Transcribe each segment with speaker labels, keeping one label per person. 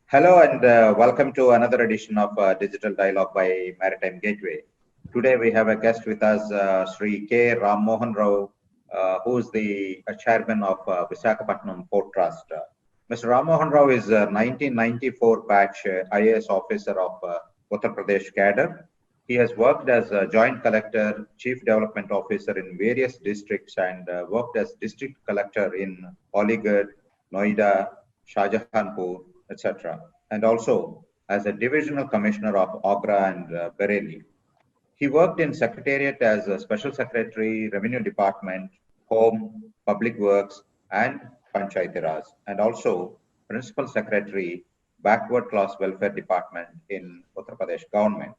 Speaker 1: Hello and welcome to another edition of Digital Dialogue by Maritime Gateway. Today we have a guest with us, Sri K Rama Mohana Rao, who is the chairman of Visakhapatnam Port Trust. Mr. Rama Mohana Rao is a 1994 batch IAS officer of Uttar Pradesh cadre. He has worked as a joint collector, chief development officer in various districts and worked as district collector in Aligarh, Noida, Shahjahanpur, etc. And also as a divisional commissioner of Agra and Bareilly. He worked in Secretariat as a Special Secretary, Revenue Department, Home, Public Works, and Panchayati Raj, and also Principal Secretary, Backward Class Welfare Department in Uttar Pradesh government.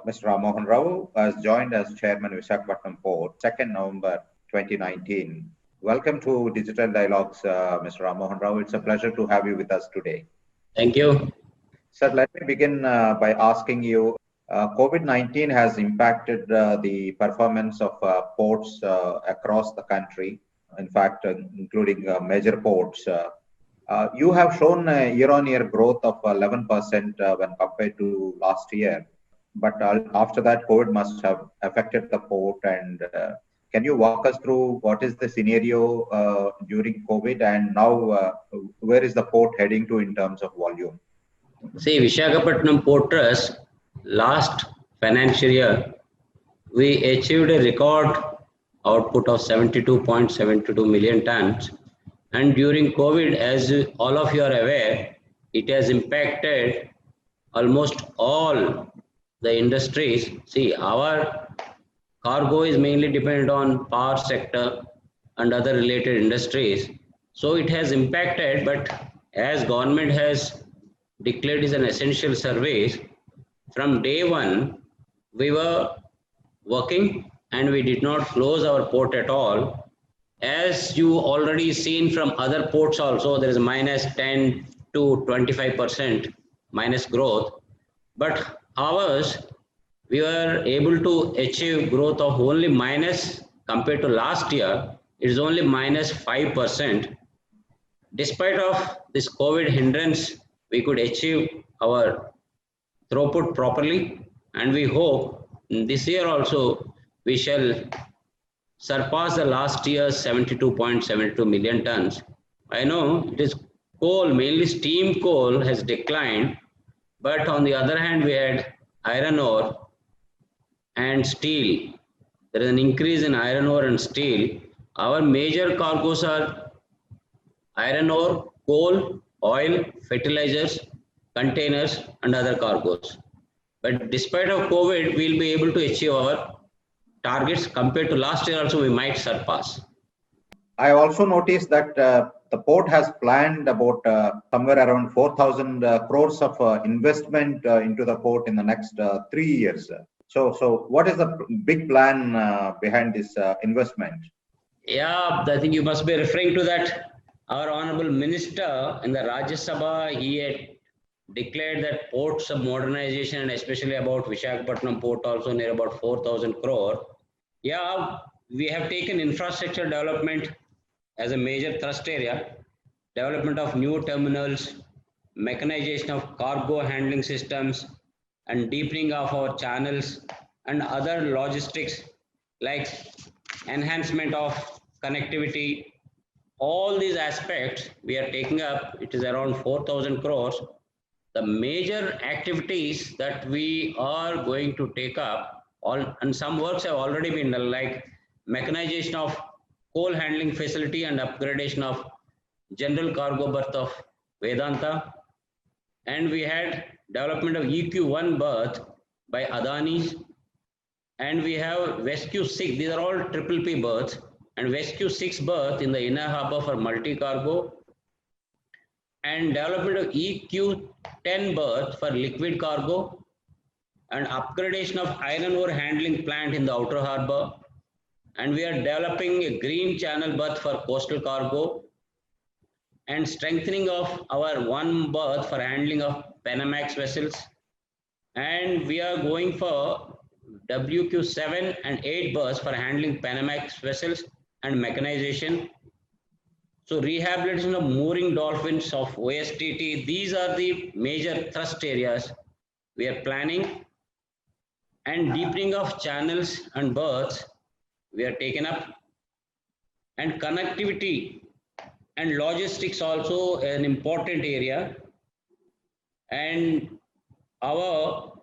Speaker 1: Mr. Rama Mohana Rao has joined as Chairman Visakhapatnam Port 2nd November 2019. Welcome to Digital Dialogues, Mr. Rama Mohana Rao. It's a pleasure to have you with us today.
Speaker 2: Thank you.
Speaker 1: Sir, let me begin by asking you, COVID-19 has impacted the performance of ports across the country, in fact, including major ports. You have shown a year-on-year growth of 11% when compared to last year. But after that, COVID must have affected the port. And can you walk us through what is the scenario during COVID and now where is the port heading to in terms of volume?
Speaker 2: See, Visakhapatnam Port Trust, last financial year, we achieved a record output of 72.72 million tons. And during COVID, as all of you are aware, it has impacted almost all the industries. See, our cargo is mainly dependent on power sector and other related industries. So it has impacted, but as government has declared is an essential service, from day one, we were working and we did not close our port at all. As you already seen from other ports also, there is minus 10 to 25% minus growth. But ours, we were able to achieve growth of only minus compared to last year. It is only minus 5%. Despite of this COVID hindrance, we could achieve our throughput properly, and we hope this year also we shall surpass the last year's 72.72 million tons. I know it is coal, mainly steam coal has declined, but on the other hand we had iron ore and steel. There is an increase in iron ore and steel. Our major cargoes are iron ore, coal, oil, fertilizers, containers, and other cargoes. But despite of COVID, we'll be able to achieve our targets. Compared to last year also, we might surpass.
Speaker 1: I also noticed that the port has planned about somewhere around 4,000 crores of investment into the port in the next 3 years. So what is the big plan behind this investment?
Speaker 2: Yeah, I think you must be referring to that. Our Honorable Minister in the Rajya Sabha, he had declared that ports of modernization and especially about Visakhapatnam Port also near about 4,000 crore. Yeah, we have taken infrastructure development as a major thrust area, development of new terminals, mechanization of cargo handling systems, and deepening of our channels and other logistics like enhancement of connectivity. All these aspects we are taking up, it is around 4,000 crores. The major activities that we are going to take up, and some works have already been done, like mechanization of coal handling facility and upgradation of general cargo berth of Vedanta. And we had development of EQ1 berth by Adani. And we have WestQ6, these are all triple P berths, and WestQ6 berth in the inner harbor for multi-cargo, and development of EQ10 berth for liquid cargo, and upgradation of iron ore handling plant in the outer harbor. And we are developing a green channel berth for coastal cargo, and strengthening of our one berth for handling of Panamax vessels. And we are going for WQ7 and 8 berths for handling Panamax vessels and mechanization. So rehabilitation of mooring dolphins of OSTT, these are the major thrust areas we are planning, and deepening of channels and berths we are taken up, and connectivity and logistics also an important area, and our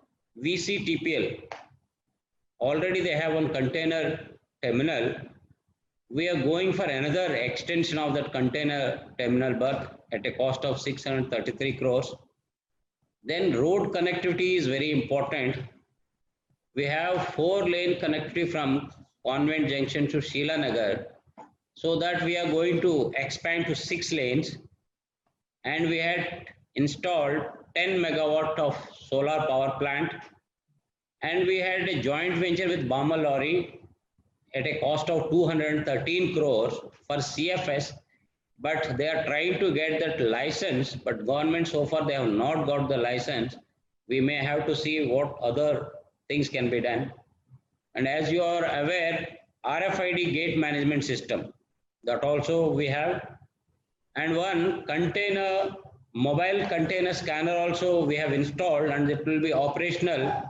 Speaker 2: VCTPL already they have one container terminal. We are going for another extension of that container terminal berth at a cost of 633 crores. Then road connectivity is very important. We have 4-lane connectivity from Convent Junction to Sheila Nagar, so that we are going to expand to 6 lanes, and we had installed 10 megawatt of solar power plant, and we had a joint venture with Bama Lorry at a cost of 213 crores for CFS, but they are trying to get that license, but government so far they have not got the license. We may have to see what other things can be done. And as you are aware, RFID gate management system, that also we have, and one container mobile container scanner also we have installed, and it will be operational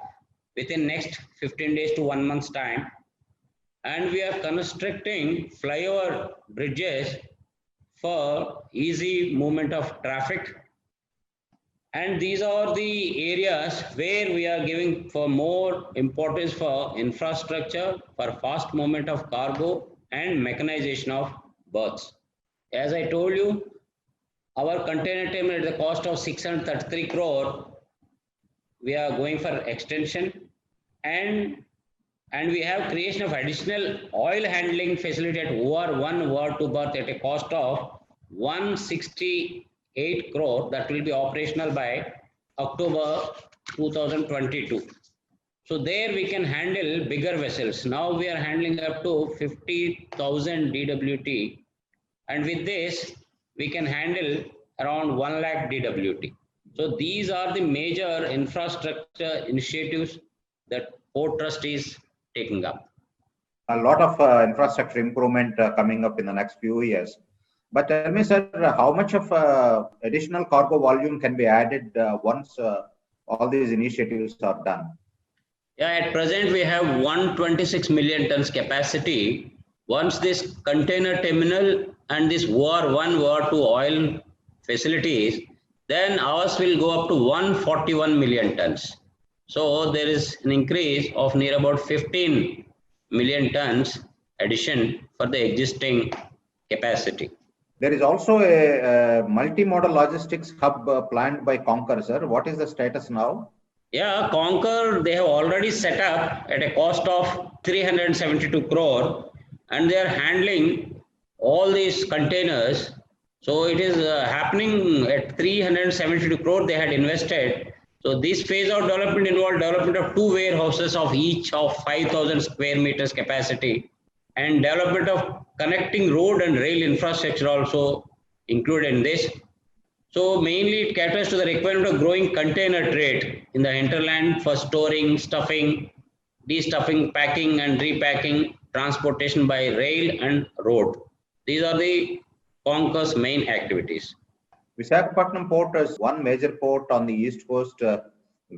Speaker 2: within next 15 days to 1 month's time. And we are constructing flyover bridges for easy movement of traffic. And these are the areas where we are giving for more importance for infrastructure, for fast movement of cargo and mechanization of berths. As I told you, our container terminal at the cost of 633 crore, we are going for extension, and we have creation of additional oil handling facility at OR1, OR2 berth at a cost of 168 crore that will be operational by October 2022. So there we can handle bigger vessels. Now we are handling up to 50,000 DWT, and with this we can handle around 1 lakh DWT. So these are the major infrastructure initiatives that Port Trust is taking up.
Speaker 1: A lot of infrastructure improvement coming up in the next few years. But tell me, sir, how much of additional cargo volume can be added once all these initiatives are done?
Speaker 2: Yeah, at present we have 126 million tons capacity. Once this container terminal and this OR1, OR2 oil facilities, then ours will go up to 141 million tons. So there is an increase of near about 15 million tons addition for the existing capacity.
Speaker 1: There is also a multimodal logistics hub planned by Concur, sir. What is the status now?
Speaker 2: Yeah, Concur, they have already set up at a cost of 372 crore, and they are handling all these containers. So it is happening at 372 crore they had invested. So this phase of development involved development of 2 warehouses of each of 5,000 square meters capacity, and development of connecting road and rail infrastructure also included in this. So mainly it caters to the requirement of growing container trade in the hinterland for storing, stuffing, destuffing, packing and repacking, transportation by rail and road. These are the Concur's main activities.
Speaker 1: Visakhapatnam Port is one major port on the east coast,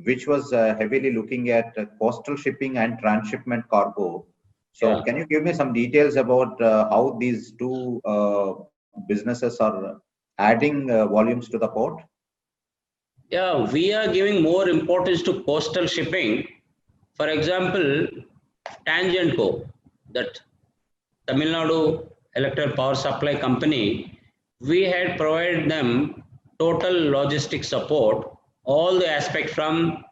Speaker 1: which was heavily looking at coastal shipping and transshipment cargo. So can you give me some details about how these two businesses are adding volumes to the port?
Speaker 2: Yeah, we are giving more importance to coastal shipping. For example, Tangentco, that Tamil Nadu Electric Power Supply Company, we had provided them total logistic support, all the aspects from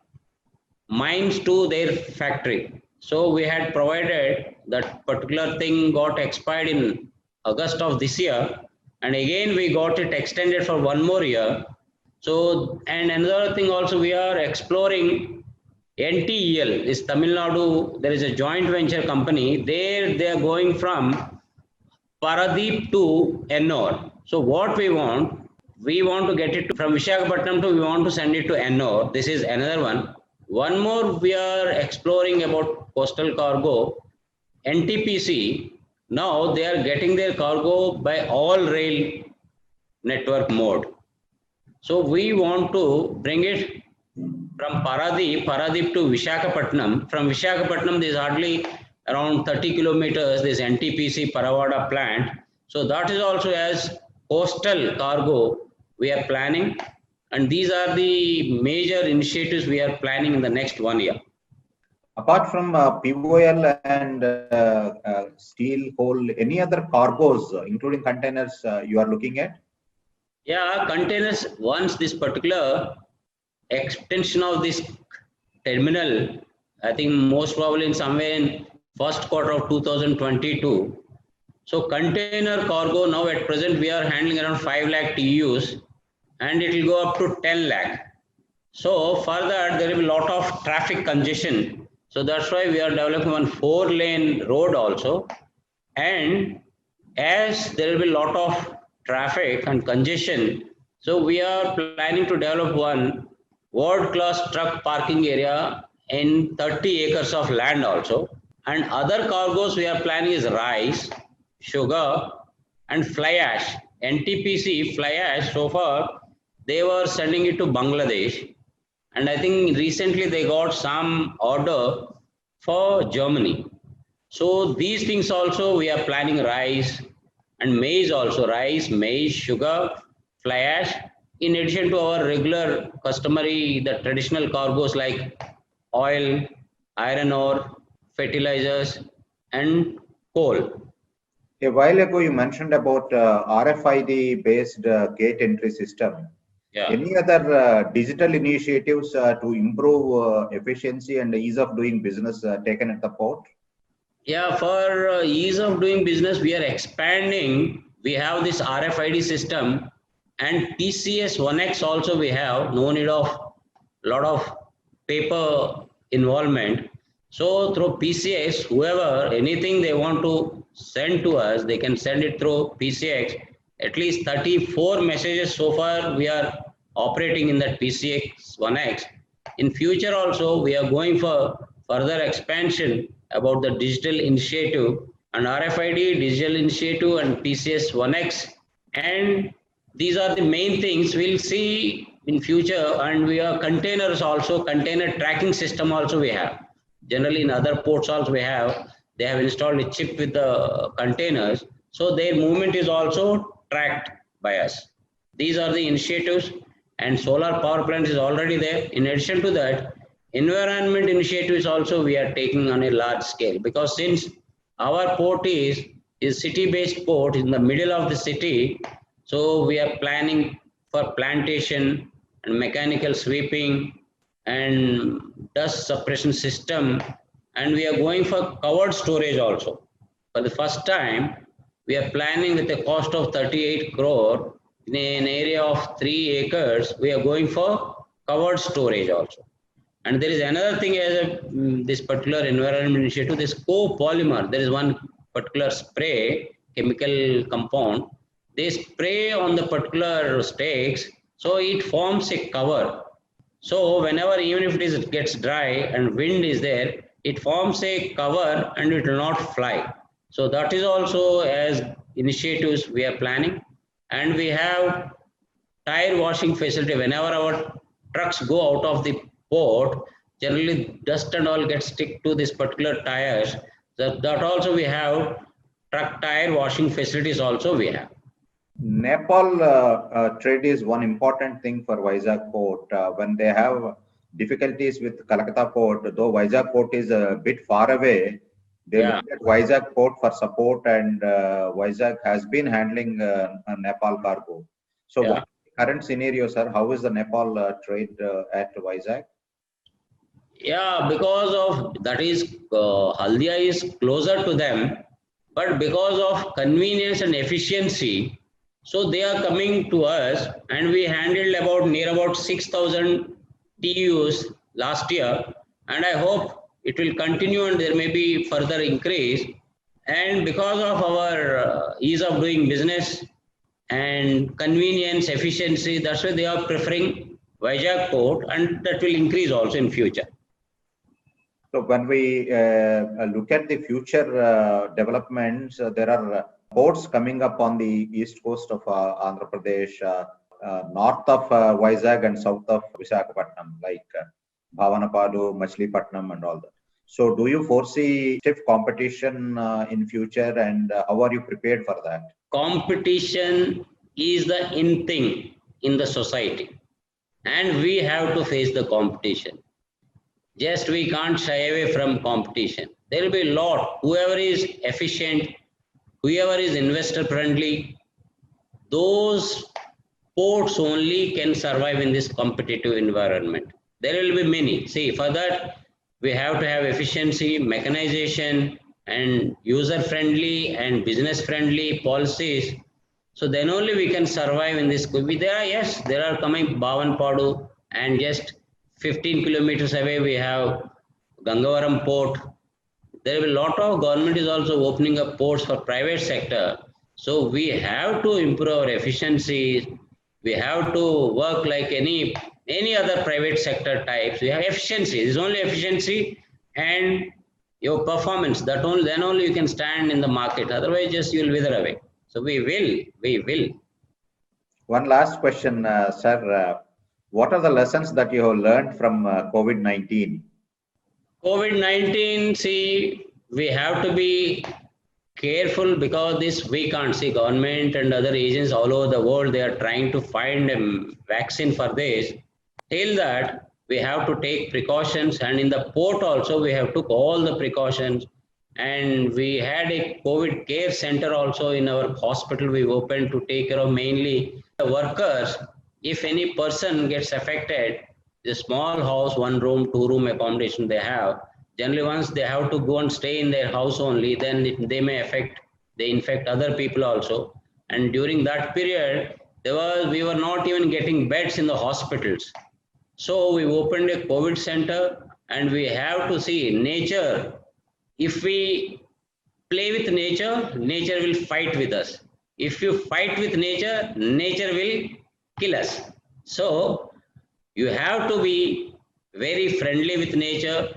Speaker 2: mines to their factory. So we had provided that particular thing got expired in August of this year, and again we got it extended for 1 more year. So, and another thing also we are exploring NTEL is Tamil Nadu. There is a joint venture company there. They are going from Paradeep to Ennore. So what we want to get it from Visakhapatnam to, we want to send it to Ennore. This is another one. One more we are exploring about coastal cargo. NTPC, now they are getting their cargo by all rail network mode. So we want to bring it from Paradip to Visakhapatnam. From Visakhapatnam, there is hardly around 30 kilometers, this NTPC Paravada plant. So that is also as coastal cargo we are planning. And these are the major initiatives we are planning in the next 1 year.
Speaker 1: Apart from POL and steel, coal, any other cargoes, including containers, you are looking at?
Speaker 2: Yeah, containers, once this particular extension of this terminal, I think most probably in somewhere in first quarter of 2022. So container cargo now at present we are handling around 5 lakh TEUs and it will go up to 10 lakh. So further there will be a lot of traffic congestion. So that's why we are developing one 4-lane road also. And as there will be a lot of traffic and congestion, so we are planning to develop one world-class truck parking area in 30 acres of land also. And other cargoes we are planning is rice, sugar, and fly ash. NTPC fly ash, so far they were sending it to Bangladesh, and I think recently they got some order for Germany. So these things also we are planning rice and maize also, rice, maize, sugar, fly ash, in addition to our regular customary, the traditional cargoes like oil, iron ore, fertilizers, and coal.
Speaker 1: A while ago, you mentioned about RFID-based gate entry system.
Speaker 2: Yeah.
Speaker 1: Any other digital initiatives to improve efficiency and ease of doing business taken at the port?
Speaker 2: Yeah, for ease of doing business, we are expanding. We have this RFID system and TCS 1X also we have. No need of lot of paper involvement. So through PCX, whoever, anything they want to send to us, they can send it through PCX. At least 34 messages so far we are operating in that PCX 1X. In future also, we are going for further expansion about the digital initiative and RFID, digital initiative and PCS 1X. And these are the main things we'll see in future. And we are containers also, container tracking system also we have. Generally in other ports also we have, they have installed a chip with the containers. So their movement is also tracked by us. These are the initiatives, and solar power plant is already there. In addition to that, environment initiatives also we are taking on a large scale, because since our port is city-based port in the middle of the city, so we are planning for plantation and mechanical sweeping and dust suppression system, and we are going for covered storage also. For the first time, we are planning with a cost of 38 crore in an area of 3 acres. We are going for covered storage also. And there is another thing as this particular environment initiative, this copolymer, there is one particular spray, chemical compound, they spray on the particular stakes, so it forms a cover. So whenever, even if it gets dry and wind is there, it forms a cover and it will not fly. So that is also as initiatives we are planning. And we have tire washing facility. Whenever our trucks go out of the port, generally dust and all get stick to this particular tires. That also we have truck tire washing facilities also we have.
Speaker 1: Nepal trade is one important thing for Vizag port. When they have difficulties with Calcutta port, though Vizag port is a bit far away, they look at Vizag port for support, and Vizag has been handling Nepal cargo. So what current scenario, sir? How is the Nepal trade at Vizag?
Speaker 2: Yeah, because of that is Haldia is closer to them, but because of convenience and efficiency, so they are coming to us, and we handled about near about 6,000 TUs last year, and I hope it will continue and there may be further increase. And because of our ease of doing business and convenience, efficiency, that's why they are preferring Vizag port, and that will increase also in future.
Speaker 1: So So when we look at the future developments, there are ports coming up on the east coast of Andhra Pradesh, north of Vizag and south of Visakhapatnam, like Bhavanapadu, Machilipatnam and all that. So do you foresee stiff competition in future, and how are you prepared for that?
Speaker 2: Competition is the in thing in the society, and we have to face the competition. Just we can't shy away from competition. There will be a lot. Whoever is efficient, whoever is investor friendly, those ports only can survive in this competitive environment. There will be many. See, for that, we have to have efficiency, mechanization, and user friendly and business friendly policies. So then only we can survive in this. Yes, there are coming Bhavanpadu, and just 15 kilometers away we have Gangavaram port. There will be a lot of government is also opening up ports for private sector. So we have to improve our efficiency. We have to work like any other private sector types. We have efficiency. It's only efficiency and your performance. That only then only you can stand in the market. Otherwise, just you will wither away. So we will.
Speaker 1: One last question, sir. What are the lessons that you have learned from COVID-19?
Speaker 2: COVID-19, see, we have to be careful because this we can't see government and other agents all over the world, they are trying to find a vaccine for this. Till that, we have to take precautions, and in the port also we have took all the precautions, and we had a COVID care center also in our hospital we opened to take care of mainly the workers. If any person gets affected, the small house, 1 room, 2 room accommodation they have, generally once they have to go and stay in their house only, then they may they infect other people also. And during that period, we were not even getting beds in the hospitals. So we opened a COVID center, and we have to see nature. If we play with nature, nature will fight with us. If you fight with nature, nature will kill us. So you have to be very friendly with nature,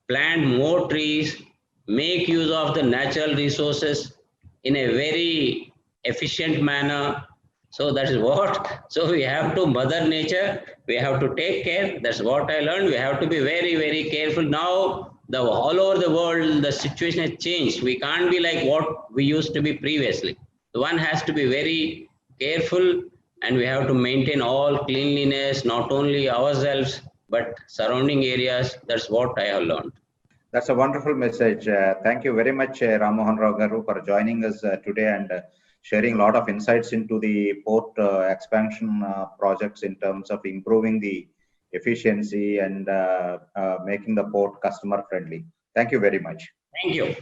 Speaker 2: plant more trees, make use of the natural resources in a very efficient manner. So that is what. So we have to mother nature. We have to take care. That's what I learned. We have to be very careful. Now all over the world the situation has changed. We can't be like what we used to be previously. One has to be very careful, and we have to maintain all cleanliness, not only ourselves but surrounding areas. That's what I have learned.
Speaker 1: That's a wonderful message. Thank you very much, Ram Mohan Rao Garu, for joining us today and sharing a lot of insights into the port expansion projects in terms of improving the efficiency and making the port customer friendly. Thank you very much.
Speaker 2: Thank you.